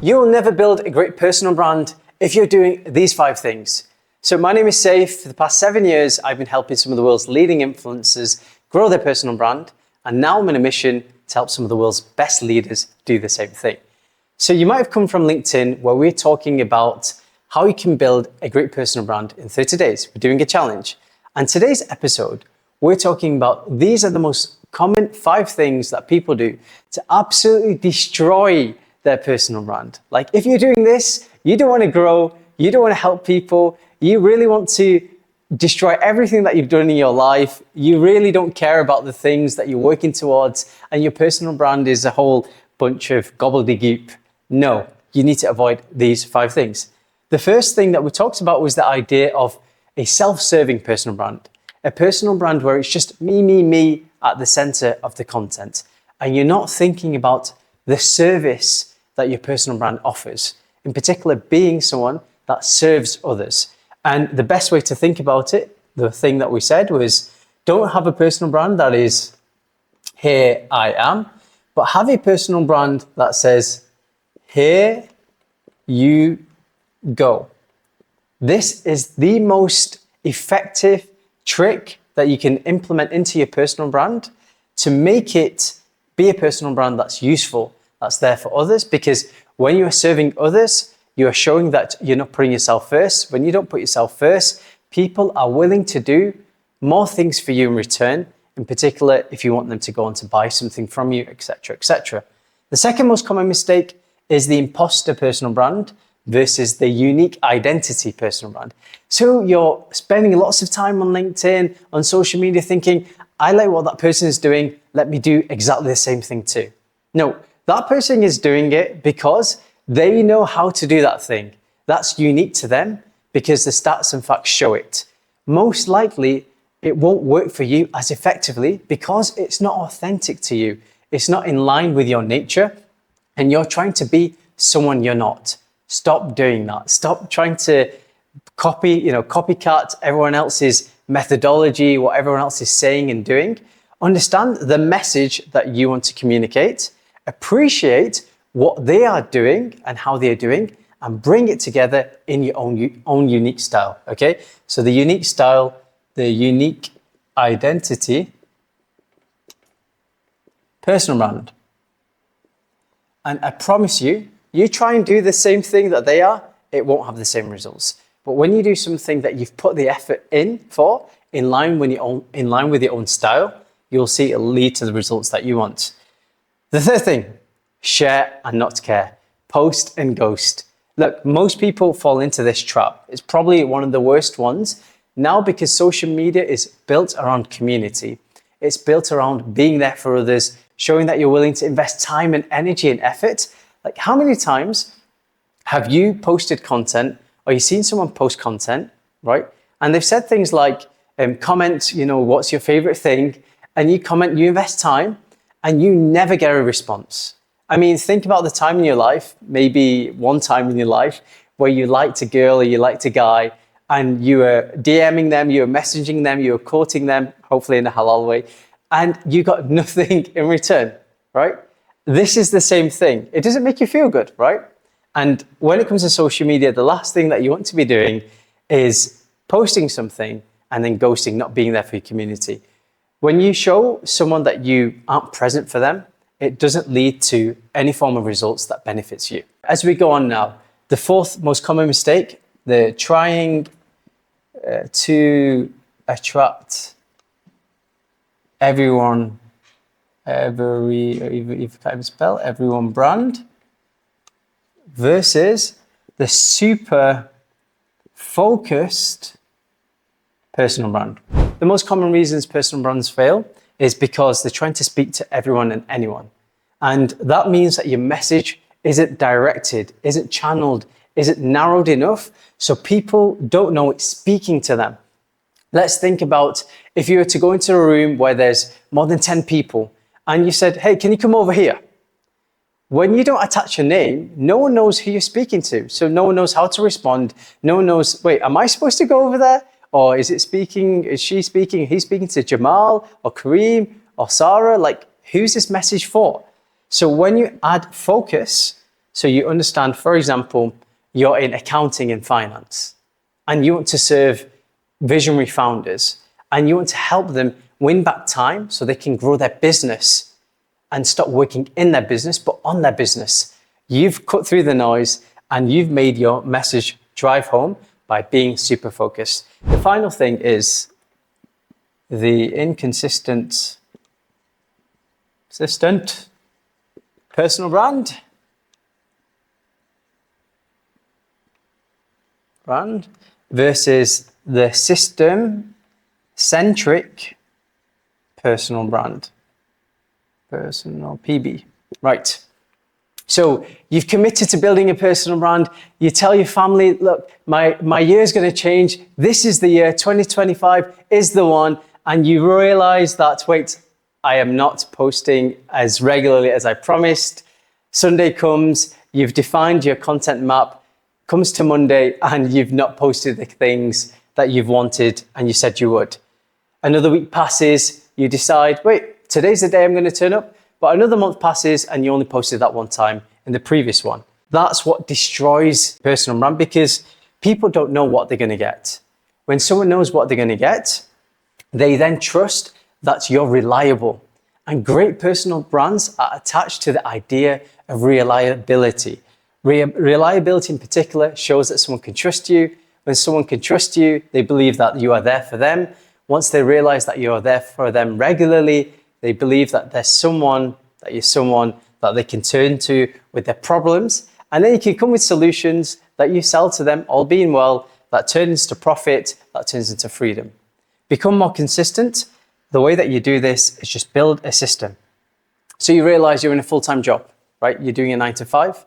You'll never build a great personal brand if you're doing these 5 things. So my name is Saif. For the past 7 years, I've been helping some of the world's leading influencers grow their personal brand. And now I'm on a mission to help some of the world's best leaders do the same thing. So you might have come from LinkedIn, where we're talking about how you can build a great personal brand in 30 days. We're doing a challenge. And today's episode, we're talking about these are the most common 5 things that people do to absolutely destroy their personal brand. Like, if you're doing this, you don't want to grow, you don't want to help people, you really want to destroy everything that you've done in your life, you really don't care about the things that you're working towards, and your personal brand is a whole bunch of gobbledygook. No, you need to avoid these 5 things. The first thing that we talked about was the idea of a self-serving personal brand. A personal brand where it's just me at the center of the content. And you're not thinking about the service that your personal brand offers. In particular, being someone that serves others. And the best way to think about it, the thing that we said was, don't have a personal brand that is, here I am, but have a personal brand that says, here you go. This is the most effective trick that you can implement into your personal brand to make it be a personal brand that's useful, that's there for others. Because when you are serving others, you are showing that you're not putting yourself first. When you don't put yourself first, people are willing to do more things for you in return, in particular if you want them to go on to buy something from you, etc., etc. The second most common mistake is the imposter personal brand versus the unique identity personal brand. So you're spending lots of time on LinkedIn, on social media, thinking, I like what that person is doing, let me do exactly the same thing too. No, that person is doing it because they know how to do that thing. That's unique to them because the stats and facts show it. Most likely, it won't work for you as effectively because it's not authentic to you. It's not in line with your nature, and you're trying to be someone you're not. Stop doing that. Stop trying to copycat everyone else's methodology, what everyone else is saying and doing. Understand the message that you want to communicate. Appreciate what they are doing and how they are doing, and bring it together in your own unique style. Okay? So the unique style, the unique identity, personal brand. And I promise you, you try and do the same thing that they are, it won't have the same results. But when you do something that you've put the effort in for, in line with your own style, you'll see it'll lead to the results that you want. The third thing, share and not care. Post and ghost. Look, most people fall into this trap. It's probably one of the worst ones now because social media is built around community. It's built around being there for others, showing that you're willing to invest time and energy and effort. Like, how many times have you posted content or you've seen someone post content, right? And they've said things like, comment, what's your favorite thing? And you comment, you invest time and you never get a response. I mean, think about the time in your life, maybe one time in your life where you liked a girl or you liked a guy and you were DMing them, you were messaging them, you were courting them, hopefully in a halal way, and you got nothing in return, right? This is the same thing. It doesn't make you feel good, right? And when it comes to social media, the last thing that you want to be doing is posting something and then ghosting, not being there for your community. When you show someone that you aren't present for them, it doesn't lead to any form of results that benefits you. As we go on now, the fourth most common mistake, the trying to attract everyone brand versus the super focused personal brand. The most common reasons personal brands fail is because they're trying to speak to everyone and anyone. And that means that your message isn't directed, isn't channeled, isn't narrowed enough so people don't know it's speaking to them. Let's think about if you were to go into a room where there's more than 10 people and you said, hey, can you come over here? When you don't attach a name, no one knows who you're speaking to. So no one knows how to respond. No one knows, wait, am I supposed to go over there? Or is she speaking, he's speaking to Jamal or Kareem or Sarah? Like, who's this message for? So when you add focus, So you understand, for example, you're in accounting and finance, and you want to serve visionary founders, and you want to help them win back time so they can grow their business and stop working in their business, but on their business. You've cut through the noise and you've made your message drive home by being super focused. The final thing is the inconsistent personal brand versus the system-centric personal brand. Personal PB. Right. So you've committed to building a personal brand. You tell your family, look, my year's going to change. This is the year, 2025 is the one. And you realize that, wait, I am not posting as regularly as I promised. Sunday comes, you've defined your content map, comes to Monday, and you've not posted the things that you've wanted and you said you would. Another week passes, you decide, wait, today's the day I'm going to turn up. But another month passes and you only posted that one time in the previous one. That's what destroys personal brand, because people don't know what they're going to get. When someone knows what they're going to get, they then trust that you're reliable. And great personal brands are attached to the idea of reliability. Reliability in particular shows that someone can trust you. When someone can trust you, they believe that you are there for them. Once they realize that you are there for them regularly, they believe that you're someone that they can turn to with their problems. And then you can come with solutions that you sell to them, all being well, that turns into profit, that turns into freedom. Become more consistent. The way that you do this is just build a system. So you realize you're in a full-time job, right? You're doing a 9 to 5.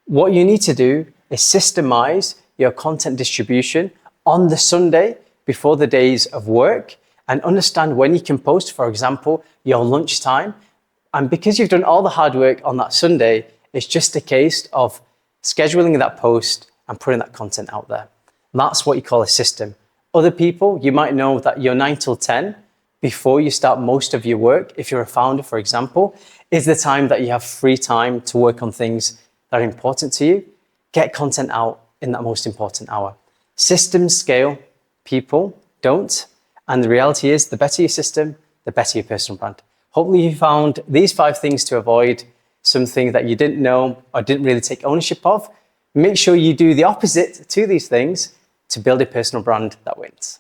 What you need to do is systemize your content distribution on the Sunday before the days of work, and understand when you can post, for example, your lunchtime. And because you've done all the hard work on that Sunday, it's just a case of scheduling that post and putting that content out there. That's what you call a system. Other people, you might know that your 9 till 10, before you start most of your work, if you're a founder, for example, is the time that you have free time to work on things that are important to you. Get content out in that most important hour. Systems scale, people don't. And the reality is, the better your system, the better your personal brand. Hopefully you found these 5 things to avoid something that you didn't know or didn't really take ownership of. Make sure you do the opposite to these things to build a personal brand that wins.